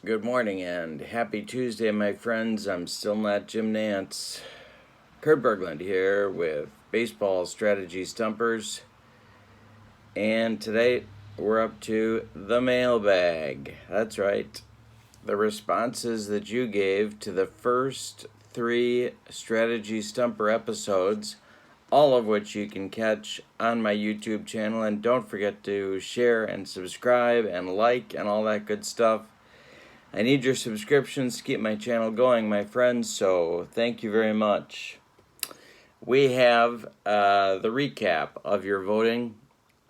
Good morning and happy Tuesday, my friends. I'm still not Jim Nance. Kurt Bergland here with Baseball Strategy Stumpers. And today we're up to the mailbag. That's right. The responses that you gave to the first 3 Strategy Stumper episodes, all of which you can catch on my YouTube channel. And don't forget to share and subscribe and like and all that good stuff. I need your subscriptions to keep my channel going, my friends, so thank you very much. We have the recap of your voting.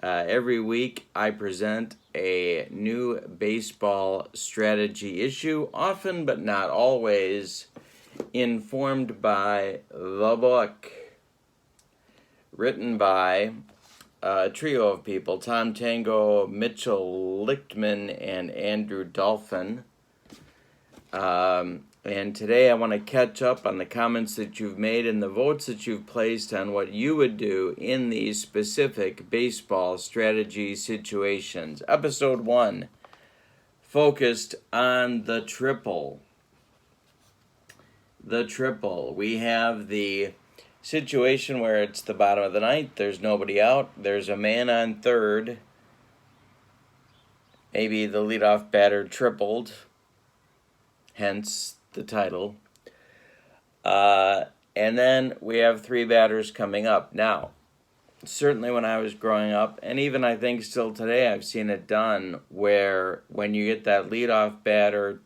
Every week I present a new baseball strategy issue, often but not always informed by the book, written by a trio of people, Tom Tango, Mitchell Lichtman, and Andrew Dolphin. And today I want to catch up on the comments that you've made and the votes that you've placed on what you would do in these specific baseball strategy situations. Episode 1 focused on the triple. The triple. We have the situation where it's the bottom of the ninth, there's nobody out, there's a man on third, maybe the leadoff batter tripled, hence the title. And then we have 3 batters coming up. Now, certainly when I was growing up, and even I think still today, I've seen it done where when you get that leadoff batter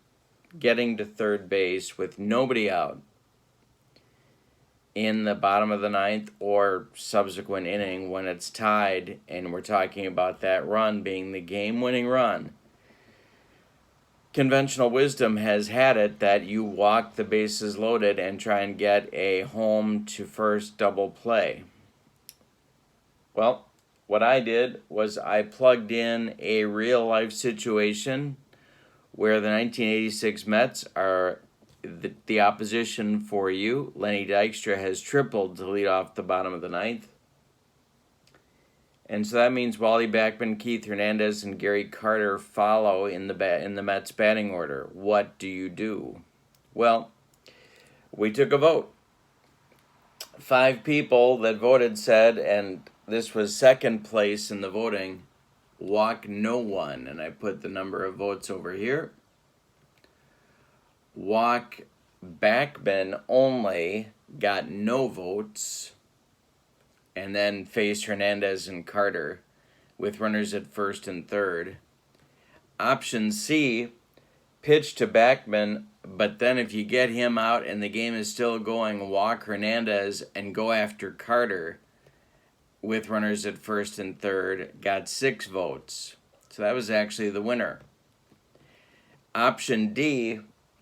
getting to third base with nobody out in the bottom of the ninth or subsequent inning when it's tied, and we're talking about that run being the game-winning run, conventional wisdom has had it that you walk the bases loaded and try and get a home to first double play. Well, what I did was I plugged in a real life situation where the 1986 Mets are the opposition for you. Lenny Dykstra has tripled to lead off the bottom of the ninth. And so that means Wally Backman, Keith Hernandez, and Gary Carter follow in the Mets batting order. What do you do? Well, we took a vote. 5 people that voted said, and this was second place in the voting, walk no one. And I put the number of votes over here. Walk Backman only got no votes. And then faced Hernandez and Carter with runners at first and third. Option C, pitch to Backman, but then if you get him out and the game is still going, walk Hernandez and go after Carter with runners at first and third, got 6 votes. So that was actually the winner. Option D,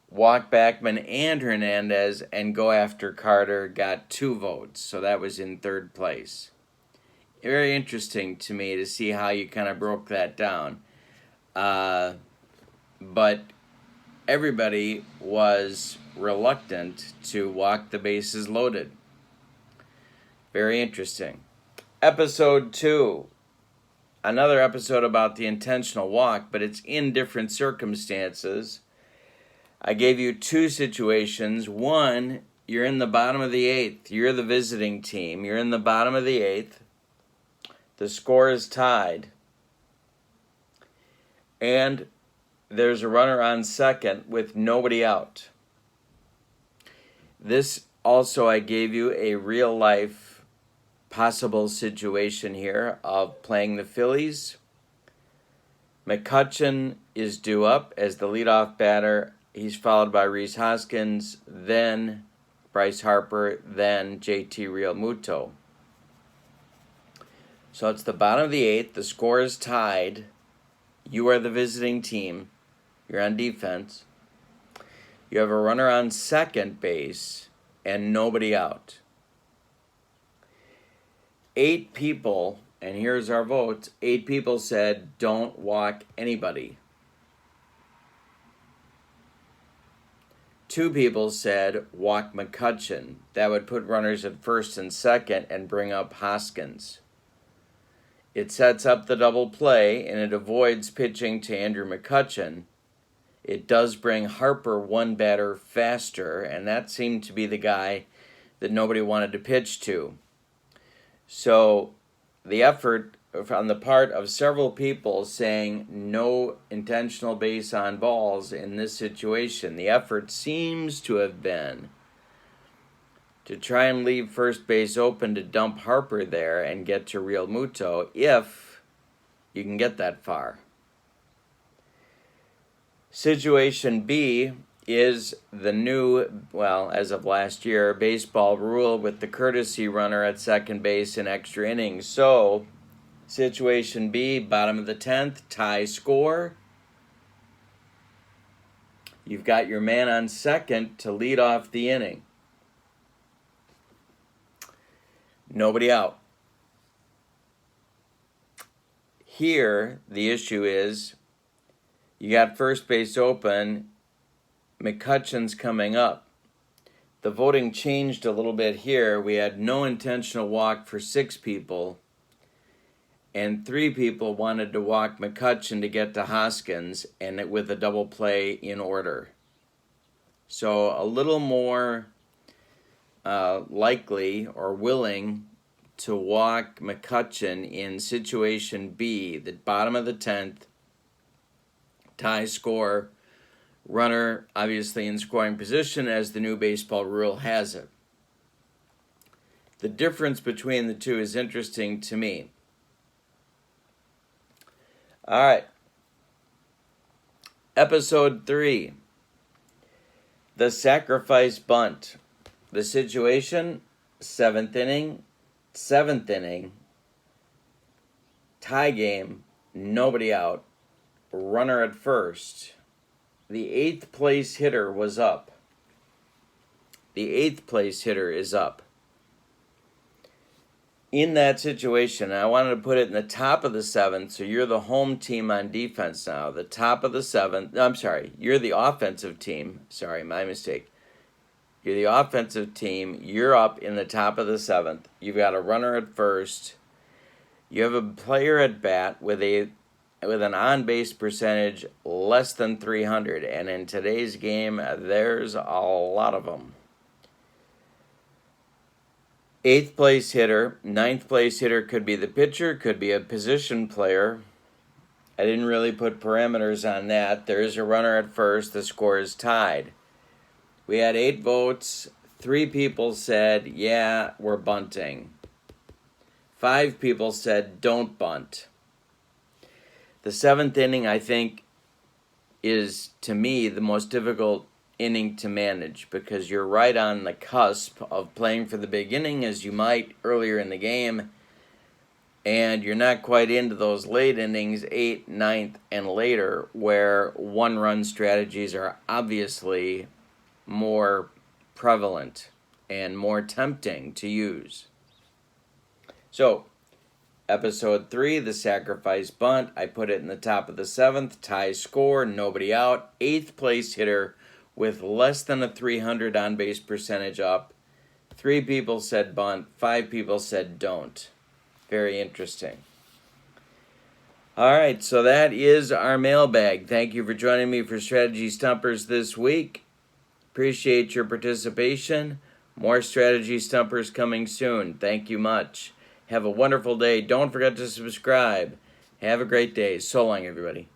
walk Backman and Hernandez and go after Carter, got 2 votes. So that was in third place. Very interesting to me to see how you kind of broke that down. But everybody was reluctant to walk the bases loaded. Very interesting. Episode 2. Another episode about the intentional walk, but it's in different circumstances. I gave you 2 situations. One, you're in the bottom of the 8th. You're the visiting team. You're in the bottom of the 8th. The score is tied. And there's a runner on second with nobody out. This also, I gave you a real life possible situation here of playing the Phillies. McCutchen is due up as the leadoff batter. He's followed by Rhys Hoskins, then Bryce Harper, then JT Realmuto. So it's the bottom of the 8th. The score is tied. You are the visiting team. You're on defense. You have a runner on second base and nobody out. 8 people, and here's our votes, 8 people said don't walk anybody. 2 people said walk McCutchen. That would put runners at first and second and bring up Hoskins. It sets up the double play, and it avoids pitching to Andrew McCutchen. It does bring Harper one batter faster, and that seemed to be the guy that nobody wanted to pitch to. So the effort on the part of several people saying no intentional base on balls in this situation, the effort seems to have been to try and leave first base open to dump Harper there and get to Real Muto if you can get that far. Situation B is the new, well, as of last year, baseball rule with the courtesy runner at second base in extra innings. So, situation B, bottom of the 10th, tie score. You've got your man on second to lead off the inning. Nobody out. Here, the issue is you got first base open. McCutcheon's coming up. The voting changed a little bit here. We had no intentional walk for 6 people, and 3 people wanted to walk McCutcheon to get to Hoskins, and it with a double play in order. So a little more likely or willing to walk McCutcheon in situation B, the bottom of the 10th, tie score, runner obviously in scoring position as the new baseball rule has it. The difference between the two is interesting to me. All right. Episode 3. The sacrifice bunt. The situation, 7th inning, tie game, nobody out, runner at first. The 8th place hitter was up. The 8th place hitter is up. In that situation, I wanted to put it in the top of the 7th, so you're the home team on defense now. The top of the 7th, I'm sorry, you're the offensive team. Sorry, my mistake. You're the offensive team. You're up in the top of the 7th. You've got a runner at first. You have a player at bat with an on-base percentage less than 300. And in today's game, there's a lot of them. 8th place hitter, 9th place hitter could be the pitcher, could be a position player. I didn't really put parameters on that. There is a runner at first. The score is tied. We had 8 votes. 3 people said, yeah, we're bunting. 5 people said, don't bunt. The 7th inning, I think, is, to me, the most difficult inning to manage because you're right on the cusp of playing for the big inning as you might earlier in the game, and you're not quite into those late innings, 8th, 9th, and later, where one-run strategies are obviously more prevalent and more tempting to use. So, Episode 3, the sacrifice bunt. I put it in the top of the 7th. Tie score, nobody out. 8th place hitter with less than a 300 on-base percentage up. 3 people said bunt. 5 people said don't. Very interesting. All right, so that is our mailbag. Thank you for joining me for Strategy Stumpers this week. Appreciate your participation. More Strategy Stumpers coming soon. Thank you much. Have a wonderful day. Don't forget to subscribe. Have a great day. So long, everybody.